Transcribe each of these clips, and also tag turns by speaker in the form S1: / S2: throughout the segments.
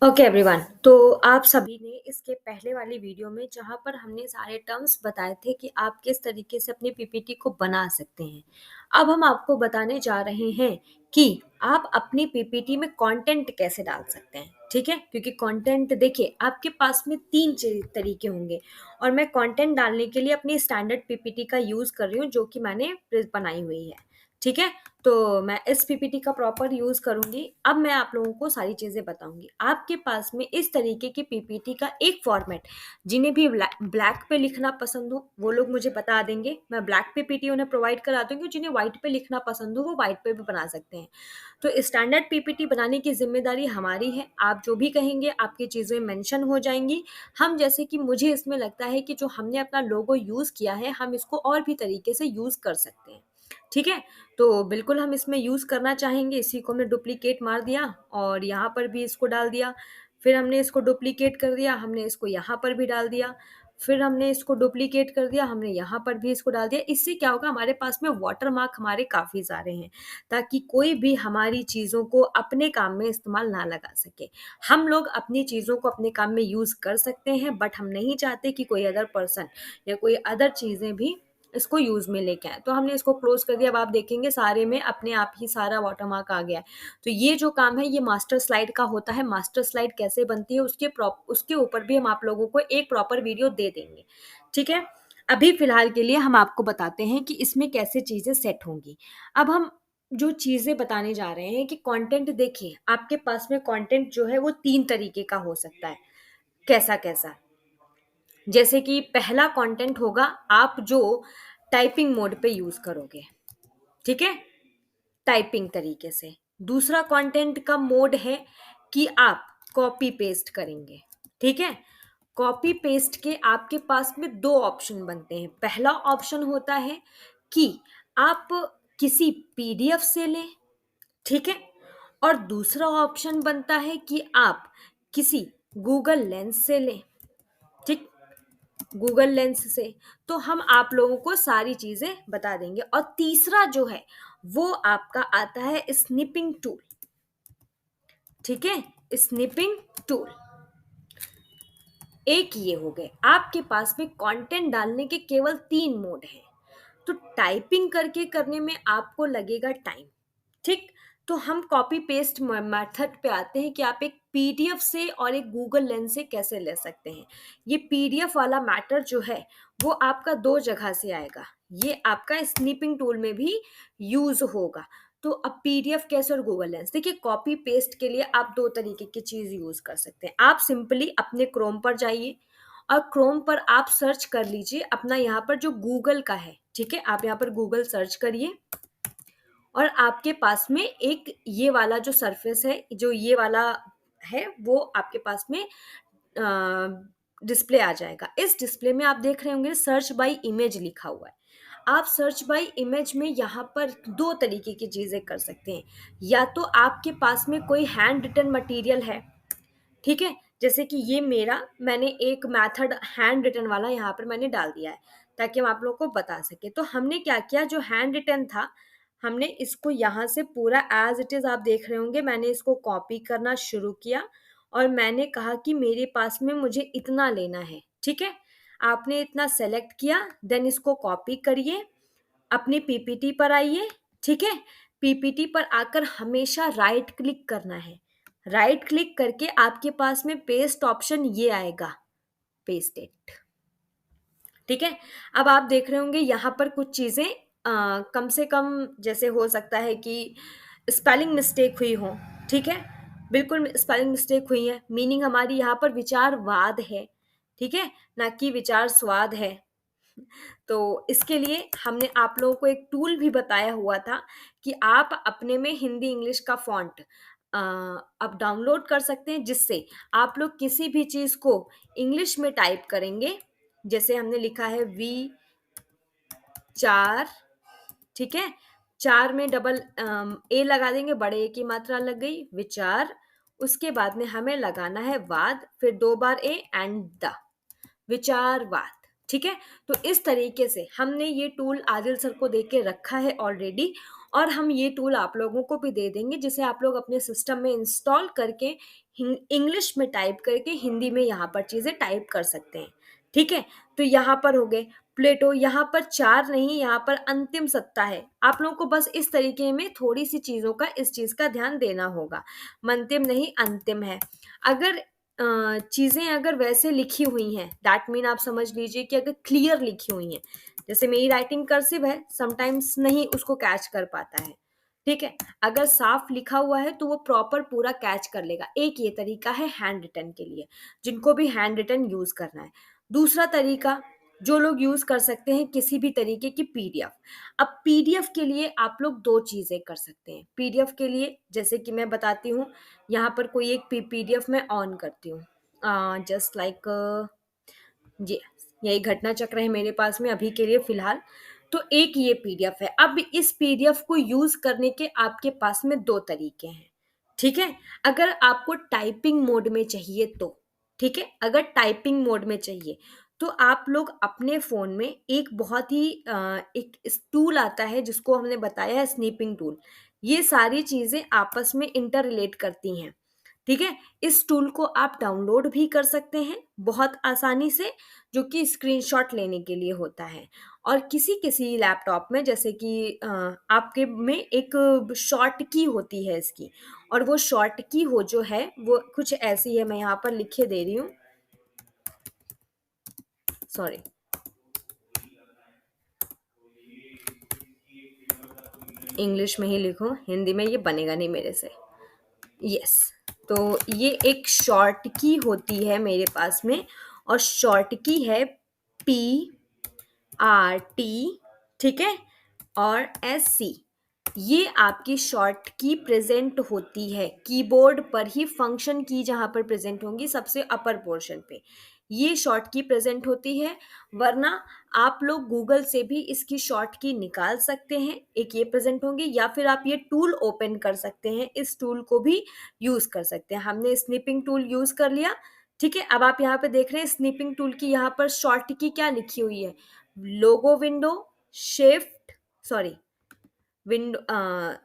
S1: Okay everyone, तो आप सभी ने इसके पहले वाली वीडियो में जहाँ पर हमने सारे टर्म्स बताए थे कि आप किस तरीके से अपनी पीपीटी को बना सकते हैं। अब हम आपको बताने जा रहे हैं कि आप अपनी पीपीटी में कंटेंट कैसे डाल सकते हैं। ठीक है, क्योंकि कंटेंट देखिए आपके पास में तरीके होंगे और मैं कंटेंट डालने के लिए अपनी स्टैंडर्ड पीपीटी का यूज़ कर रही हूँ जो कि मैंने बनाई हुई है। ठीक है, तो मैं इस पीपीटी का प्रॉपर यूज़ करूँगी। अब मैं आप लोगों को सारी चीज़ें बताऊँगी। आपके पास में इस तरीके की पीपीटी का एक फॉर्मेट, जिन्हें भी ब्लैक पे लिखना पसंद हो वो लोग मुझे बता देंगे, मैं ब्लैक पीपीटी उन्हें प्रोवाइड करा दूँगी। जिन्हें व्हाइट पे लिखना पसंद हो वो व्हाइट पे भी बना सकते हैं। तो स्टैंडर्ड पीपीटी बनाने की ज़िम्मेदारी हमारी है। आप जो भी कहेंगे आपकी चीज़ें मेंशन हो जाएँगी। हम जैसे कि मुझे इसमें लगता है कि जो हमने अपना लोगो यूज़ किया है, हम इसको और भी तरीके से यूज़ कर सकते हैं। ठीक है? तो बिल्कुल हम इसमें यूज़ करना चाहेंगे। इसी को हमने डुप्लीकेट मार दिया और यहाँ पर भी इसको डाल दिया। फिर हमने इसको डुप्लीकेट कर दिया, हमने इसको यहाँ पर भी डाल दिया। फिर हमने इसको डुप्लीकेट कर दिया, हमने यहाँ पर भी इसको डाल दिया। इससे क्या होगा, हमारे पास में वाटरमार्क हमारे काफ़ी सारे हैं, ताकि कोई भी हमारी चीज़ों को अपने काम में इस्तेमाल ना लगा सके। हम लोग अपनी चीज़ों को अपने काम में यूज़ कर सकते हैं, बट हम नहीं चाहते कि कोई अदर पर्सन या कोई अदर चीज़ें भी इसको यूज़ में लेके आए। तो हमने इसको क्लोज़ कर दिया। अब आप देखेंगे सारे में अपने आप ही सारा वाटरमार्क आ गया है। तो ये जो काम है ये मास्टर स्लाइड का होता है। मास्टर स्लाइड कैसे बनती है उसके ऊपर भी हम आप लोगों को एक प्रॉपर वीडियो दे देंगे। ठीक है? अभी फ़िलहाल के लिए हम आपको बताते हैं कि इसमें कैसे चीज़ें सेट होंगी। अब हम जो चीज़ें बताने जा रहे हैं कि कंटेंट देखिए, आपके पास में कंटेंट जो है वो 3 तरीके का हो सकता है। कैसा-कैसा? जैसे कि पहला कंटेंट होगा आप जो टाइपिंग मोड पे यूज़ करोगे, ठीक है? टाइपिंग तरीके से। दूसरा कंटेंट का मोड है कि आप कॉपी पेस्ट करेंगे, ठीक है? कॉपी पेस्ट के आपके पास में 2 ऑप्शन बनते हैं। पहला ऑप्शन होता है कि आप किसी पीडीएफ से लें, ठीक है? और दूसरा ऑप्शन बनता है कि आप किसी गूगल लेंस से लें, ठीक? गूगल लेंस से। तो हम आप लोगों को सारी चीज़ें बता देंगे। और तीसरा जो है वो आपका आता है स्निपिंग टूल, ठीक है? Snipping tool. एक ये हो गए। आपके पास में कंटेंट डालने के केवल 3 मोड हैं। तो टाइपिंग करके करने में आपको लगेगा टाइम, ठीक? तो हम कॉपी पेस्ट मेथड पे आते हैं कि आप एक पीडीएफ से और एक गूगल लेंस से कैसे ले सकते हैं। ये पीडीएफ वाला मैटर जो है वो आपका 2 जगह से आएगा। ये आपका स्निपिंग टूल में भी यूज़ होगा। तो अब पीडीएफ कैसे और गूगल लेंस, देखिए कॉपी पेस्ट के लिए आप 2 तरीके की चीज़ यूज़ कर सकते हैं। आप सिंपली अपने क्रोम पर जाइए और क्रोम पर आप सर्च कर लीजिए अपना यहाँ पर जो गूगल का है, ठीक है? आप यहाँ पर गूगल सर्च करिए और आपके पास में एक ये वाला जो सरफेस है, जो ये वाला है, वो आपके पास में डिस्प्ले आ जाएगा। इस डिस्प्ले में आप देख रहे होंगे सर्च बाय इमेज लिखा हुआ है। आप सर्च बाय इमेज में यहाँ पर 2 तरीके की चीज़ें कर सकते हैं। या तो आपके पास में कोई हैंड रिटन मटेरियल है, ठीक है? जैसे कि ये मैंने एक मेथड हैंड रिटन वाला यहाँ पर मैंने डाल दिया है, ताकि हम आप लोगों को बता सकें। तो हमने क्या किया, जो हैंड रिटन था, हमने इसको यहाँ से पूरा एज़ इट इज़ आप देख रहे होंगे, मैंने इसको कॉपी करना शुरू किया और मैंने कहा कि मेरे पास में मुझे इतना लेना है, ठीक है? आपने इतना सेलेक्ट किया, देन इसको कॉपी करिए, अपनी पीपीटी पर आइए, ठीक है? पीपीटी पर आकर हमेशा राइट क्लिक करना है। राइट क्लिक करके आपके पास में पेस्ट ऑप्शन ये आएगा, पेस्ट इट, ठीक है? अब आप देख रहे होंगे यहाँ पर कुछ चीज़ें कम से कम, जैसे हो सकता है कि स्पेलिंग मिस्टेक हुई हो, ठीक है? बिल्कुल स्पेलिंग मिस्टेक हुई है। मीनिंग हमारी यहाँ पर विचारवाद है, ठीक है? ना कि विचार स्वाद है। तो इसके लिए हमने आप लोगों को एक टूल भी बताया हुआ था कि आप अपने में हिंदी इंग्लिश का फ़ॉन्ट आप डाउनलोड कर सकते हैं, जिससे आप लोग किसी भी चीज़ को इंग्लिश में टाइप करेंगे। जैसे हमने लिखा है चार, ठीक है? 4 में डबल ए लगा देंगे, बड़े ए की मात्रा लग गई, विचार। उसके बाद में हमें लगाना है वाद, फिर 2 बार ए एंड द, विचारवाद, ठीक है? तो इस तरीके से हमने ये टूल आदिल सर को दे के रखा है ऑलरेडी, और हम ये टूल आप लोगों को भी दे देंगे, जिसे आप लोग अपने सिस्टम में इंस्टॉल करके इंग्लिश में टाइप करके हिंदी में यहाँ पर चीज़ें टाइप कर सकते हैं। ठीक है, तो यहाँ पर हो गए प्लेटो, यहाँ पर चार नहीं, यहाँ पर अंतिम सत्ता है। आप लोगों को बस इस तरीके में थोड़ी सी चीज़ों का, इस चीज़ का ध्यान देना होगा। मंतिम नहीं, अंतिम है। अगर चीज़ें अगर वैसे लिखी हुई हैं, दैट मीन आप समझ लीजिए कि अगर क्लियर लिखी हुई हैं, जैसे मेरी राइटिंग कर्सिव है, समटाइम्स नहीं उसको कैच कर पाता है। ठीक है, अगर साफ लिखा हुआ है तो वो प्रॉपर पूरा कैच कर लेगा। एक ये तरीका है हैंड रिटन के लिए, जिनको भी हैंड रिटन यूज करना है। दूसरा तरीका जो लोग यूज कर सकते हैं, किसी भी तरीके की पीडीएफ। अब पीडीएफ के लिए आप लोग दो चीजें कर सकते हैं। पीडीएफ के लिए जैसे कि मैं बताती हूँ, यहाँ पर कोई एक पीडीएफ मैं ऑन करती हूँ, जस्ट लाइक जी, यही घटना चक्र है मेरे पास में अभी के लिए फिलहाल। तो एक ये पीडीएफ है। अब इस पीडीएफ को यूज करने के आपके पास में दो तरीके हैं। ठीक है, अगर आपको टाइपिंग मोड में चाहिए तो, ठीक है, अगर टाइपिंग मोड में चाहिए तो आप लोग अपने फोन में एक बहुत ही एक टूल आता है जिसको हमने बताया है स्नीपिंग टूल। ये सारी चीजें आपस में इंटर रिलेट करती हैं। ठीक है, इस टूल को आप डाउनलोड भी कर सकते हैं बहुत आसानी से, जो कि स्क्रीनशॉट लेने के लिए होता है। और किसी किसी लैपटॉप में, जैसे कि आपके में एक शॉर्ट की होती है इसकी, और वो शॉर्ट की हो जो है वो कुछ ऐसी है, मैं यहाँ पर लिखे दे रही हूँ, सॉरी, इंग्लिश में ही लिखो, हिंदी में ये बनेगा नहीं मेरे से। यस, तो ये एक शॉर्ट की होती है मेरे पास में, और शॉर्ट की है PRT, ठीक है, और SC। ये आपकी शॉर्ट की प्रेजेंट होती है कीबोर्ड पर ही, फंक्शन की जहां पर प्रेजेंट होंगी सबसे अपर पोर्शन पे ये शॉर्ट की प्रेजेंट होती है। वरना आप लोग गूगल से भी इसकी शॉर्ट की निकाल सकते हैं, एक ये प्रेजेंट होंगी, या फिर आप ये टूल ओपन कर सकते हैं, इस टूल को भी यूज कर सकते हैं। हमने स्निपिंग टूल यूज कर लिया। ठीक है, अब आप यहाँ पे देख रहे हैं स्निपिंग टूल की यहाँ पर शॉर्ट की क्या लिखी हुई है, logo window, shift, sorry, window,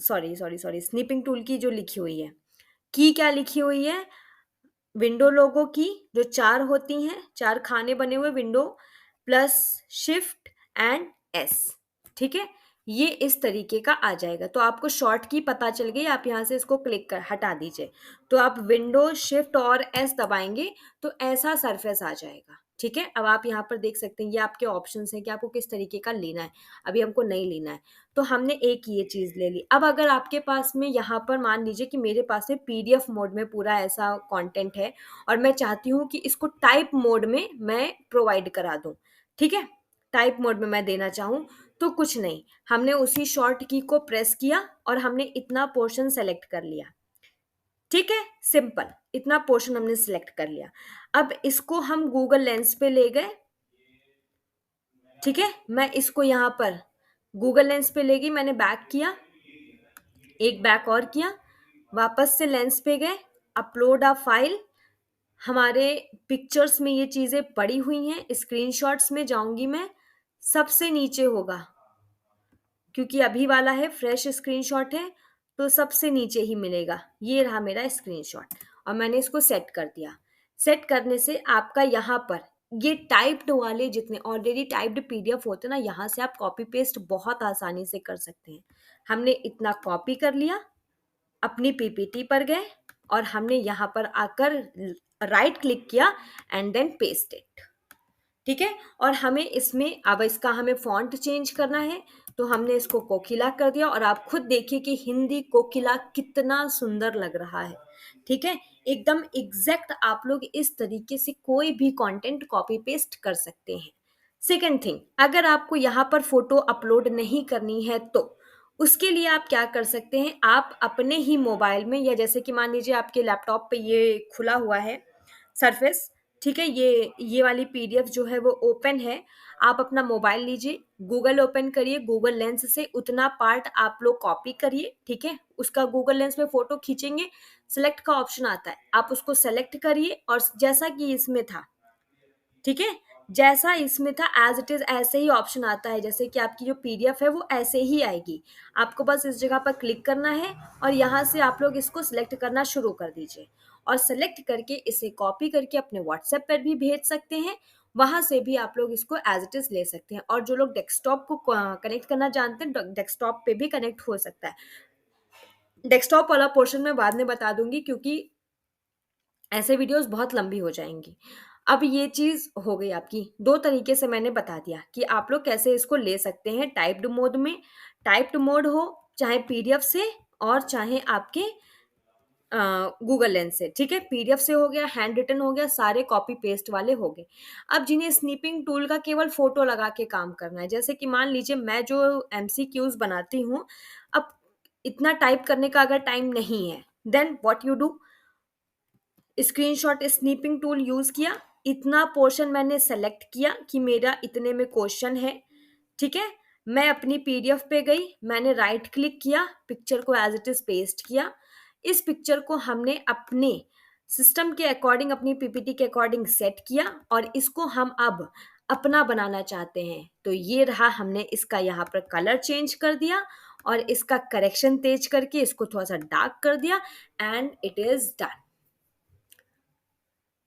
S1: sorry sorry sorry, snipping tool की जो लिखी हुई है की क्या लिखी हुई है, विंडो लोगो की, जो चार होती हैं, चार खाने बने हुए window, plus shift and S. ठीक है, ये इस तरीके का आ जाएगा। तो आपको शॉर्ट की पता चल गई, आप यहाँ से इसको क्लिक कर हटा दीजिए। तो आप विंडो शिफ्ट और एस दबाएंगे तो ऐसा सरफेस आ जाएगा। ठीक है, अब आप यहाँ पर देख सकते हैं, ये आपके ऑप्शंस हैं कि आपको किस तरीके का लेना है। अभी हमको नहीं लेना है, तो हमने एक ये चीज ले ली। अब अगर आपके पास में यहाँ पर मान लीजिए कि मेरे पास में पीडीएफ मोड में पूरा ऐसा कंटेंट है, और मैं चाहती हूँ कि इसको टाइप मोड में मैं प्रोवाइड करा दूं। ठीक है, टाइप मोड में मैं देना चाहूँ, तो कुछ नहीं, हमने उसी शॉर्ट की को प्रेस किया और हमने इतना पोर्शन सेलेक्ट कर लिया। ठीक है, सिंपल, इतना पोर्शन हमने सिलेक्ट कर लिया। अब इसको हम गूगल लेंस पे ले गए। ठीक है, मैं इसको यहाँ पर गूगल लेंस पे ले गई, मैंने बैक किया, एक बैक और किया, वापस से लेंस पे गए, अपलोड अ फाइल। हमारे पिक्चर्स में ये चीजें पड़ी हुई हैं, स्क्रीनशॉट्स में जाऊंगी मैं, सबसे नीचे होगा, क्योंकि अभी वाला है फ्रेश स्क्रीनशॉट है, तो सबसे नीचे ही मिलेगा। ये रहा मेरा स्क्रीनशॉट, और मैंने इसको सेट कर दिया। सेट करने से आपका यहाँ पर ये टाइप्ड वाले जितने ऑलरेडी टाइप्ड पीडीएफ होते हैं ना, यहाँ से आप कॉपी पेस्ट बहुत आसानी से कर सकते हैं। हमने इतना कॉपी कर लिया, अपनी पीपीटी पर गए, और हमने यहाँ पर आकर राइट क्लिक किया एंड देन पेस्ट इट। ठीक है, और हमें इसमें अब इसका हमें फॉन्ट चेंज करना है, तो हमने इसको कोकिला कर दिया, और आप खुद देखिए कि हिंदी कोकिला कितना सुंदर लग रहा है। ठीक है, एकदम एग्जैक्ट आप लोग इस तरीके से कोई भी कंटेंट कॉपी पेस्ट कर सकते हैं। सेकंड थिंग, अगर आपको यहाँ पर फोटो अपलोड नहीं करनी है तो उसके लिए आप क्या कर सकते हैं, आप अपने ही मोबाइल में, या जैसे कि मान लीजिए आपके लैपटॉप पे ये खुला हुआ है सरफेस, ठीक है, ये वाली पीडीएफ जो है वो ओपन है। आप अपना मोबाइल लीजिए, गूगल ओपन करिए, गूगल लेंस से उतना पार्ट आप लोग कॉपी करिए। ठीक है, उसका गूगल लेंस में फोटो खींचेंगे, सेलेक्ट का ऑप्शन आता है, आप उसको सेलेक्ट करिए, और जैसा कि इसमें था, ठीक है, जैसा इसमें था एज इट इज ऐसे ही ऑप्शन आता है, जैसे कि आपकी जो पीडीएफ है वो ऐसे ही आएगी। आपको बस इस जगह पर क्लिक करना है, और यहाँ से आप लोग इसको सिलेक्ट करना शुरू कर दीजिए। और सेलेक्ट करके इसे कॉपी करके अपने व्हाट्सएप पर भी भेज सकते हैं। वहां से भी आप लोग इसको एज इट इज ले सकते हैं, और जो लोग डेस्कटॉप को कनेक्ट करना जानते हैं, डेस्कटॉप पे भी कनेक्ट हो सकता है। डेस्कटॉप वाला पोर्शन मैं बाद में बता दूंगी, क्योंकि ऐसे वीडियोस बहुत लंबी हो जाएंगी। अब ये चीज़ हो गई आपकी, 2 तरीके से मैंने बता दिया कि आप लोग कैसे इसको ले सकते हैं टाइप्ड मोड में। टाइप्ड मोड हो चाहे पीडीएफ से और चाहे आपके गूगल लेंस से, ठीक है? पीडीएफ से हो गया, हैंड रिटन हो गया, सारे कॉपी पेस्ट वाले हो गए। अब जिन्हें स्नीपिंग टूल का केवल फोटो लगा के काम करना है, जैसे कि मान लीजिए मैं जो एमसीक्यूज बनाती हूँ, अब इतना टाइप करने का अगर टाइम नहीं है, then what you do, screenshot snipping tool use किया, इतना पोर्शन मैंने सेलेक्ट किया कि मेरा इतने में क्वेश्चन है, ठीक है? मैं अपनी पीडीएफ पे गई, मैंने राइट क्लिक किया, पिक्चर को एज इट इज पेस्ट किया। इस पिक्चर को हमने अपने सिस्टम के अकॉर्डिंग, अपनी पीपीटी के अकॉर्डिंग सेट किया, और इसको हम अब अपना बनाना चाहते हैं। तो ये रहा, हमने इसका यहाँ पर कलर चेंज कर दिया और इसका करेक्शन तेज करके इसको थोड़ा सा डार्क कर दिया, and it is done.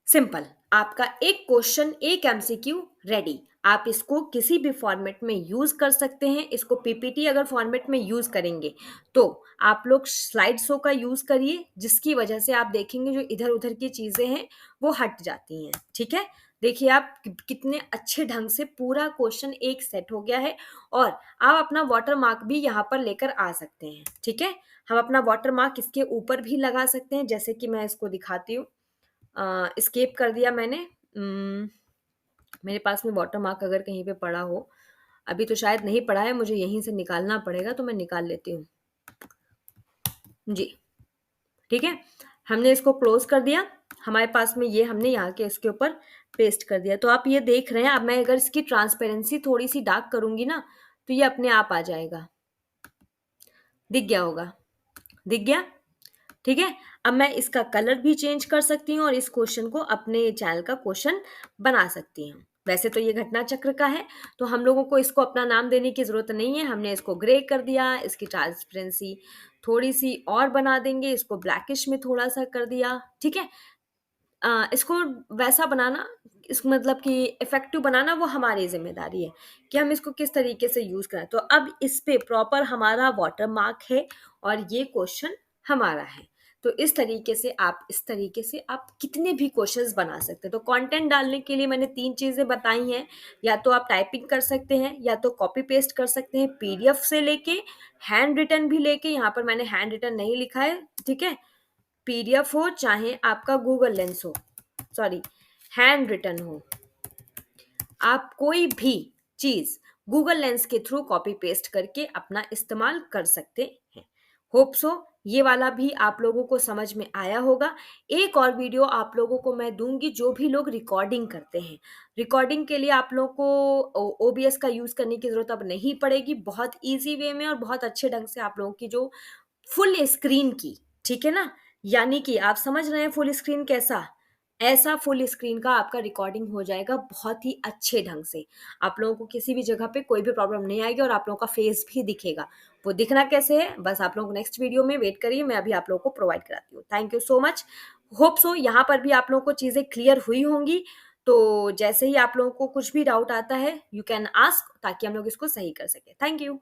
S1: Simple, आपका एक क्वेश्चन, एक एमसीक्यू रेडी। आप इसको किसी भी फॉर्मेट में यूज कर सकते हैं। इसको पीपीटी अगर फॉर्मेट में यूज करेंगे तो आप लोग स्लाइड शो का यूज करिए, जिसकी वजह से आप देखेंगे जो इधर उधर की चीजें हैं वो हट जाती हैं, ठीक है? देखिए आप कितने अच्छे ढंग से पूरा क्वेश्चन एक सेट हो गया है, और आप अपना वाटर मार्क भी यहाँ पर लेकर आ सकते हैं, ठीक है? हम अपना वाटर मार्क इसके ऊपर भी लगा सकते हैं, जैसे कि मैं इसको दिखाती हूँ। स्केप कर दिया मैंने। मेरे पास में वाटर मार्क अगर कहीं पे पड़ा हो, अभी तो शायद नहीं पड़ा है, मुझे यहीं से निकालना पड़ेगा, तो मैं निकाल लेती हूँ जी, ठीक है? हमने इसको क्लोज कर दिया, हमारे पास में ये हमने यहाँ के इसके ऊपर पेस्ट कर दिया। तो आप ये देख रहे हैं, अब मैं अगर इसकी ट्रांसपेरेंसी थोड़ी सी डार्क करूंगी ना, तो ये अपने आप आ जाएगा। दिख गया होगा, दिख गया, ठीक है? अब मैं इसका कलर भी चेंज कर सकती हूँ और इस क्वेश्चन को अपने चैनल का क्वेश्चन बना सकती हूँ। वैसे तो ये घटना चक्र का है, तो हम लोगों को इसको अपना नाम देने की जरूरत नहीं है। हमने इसको ग्रे कर दिया, इसकी ट्रांसपेरेंसी थोड़ी सी और बना देंगे, इसको ब्लैकिश में थोड़ा सा कर दिया, ठीक है? इसको वैसा बनाना, इस मतलब कि इफेक्टिव बनाना, वो हमारी जिम्मेदारी है कि हम इसको किस तरीके से यूज करें। तो अब इस पे प्रॉपर हमारा वाटर मार्क है और ये क्वेश्चन हमारा है। तो इस तरीके से आप कितने भी क्वेश्चंस बना सकते हैं। तो कंटेंट डालने के लिए मैंने 3 चीजें बताई हैं, या तो आप टाइपिंग कर सकते हैं, या तो कॉपी पेस्ट कर सकते हैं पीडीएफ से लेके, हैंड रिटन भी लेके, यहाँ पर मैंने हैंड रिटन नहीं लिखा है, ठीक है? पीडीएफ हो चाहे आपका गूगल लेंस हो, सॉरी हैंड रिटन हो, आप कोई भी चीज गूगल लेंस के थ्रू कॉपी पेस्ट करके अपना इस्तेमाल कर सकते हैं। होप सो ये वाला भी आप लोगों को समझ में आया होगा। एक और वीडियो आप लोगों को मैं दूंगी, जो भी लोग रिकॉर्डिंग करते हैं, रिकॉर्डिंग के लिए आप लोगों को ओबीएस का यूज करने की जरूरत अब नहीं पड़ेगी। बहुत इजी वे में और बहुत अच्छे ढंग से आप लोगों की जो फुल स्क्रीन की, ठीक है ना, यानी कि आप समझ रहे हैं फुल स्क्रीन कैसा, ऐसा फुल स्क्रीन का आपका रिकॉर्डिंग हो जाएगा बहुत ही अच्छे ढंग से। आप लोगों को किसी भी जगह पे कोई भी प्रॉब्लम नहीं आएगी, और आप लोगों का फेस भी दिखेगा। वो दिखना कैसे है, बस आप लोग नेक्स्ट वीडियो में वेट करिए, मैं अभी आप लोगों को प्रोवाइड कराती हूँ। Thank you so much. Hope so यहाँ पर भी आप लोगों को चीजें क्लियर हुई होंगी। तो जैसे ही आप लोगों को कुछ भी डाउट आता है, यू कैन आस्क, ताकि हम लोग इसको सही कर सके। Thank you.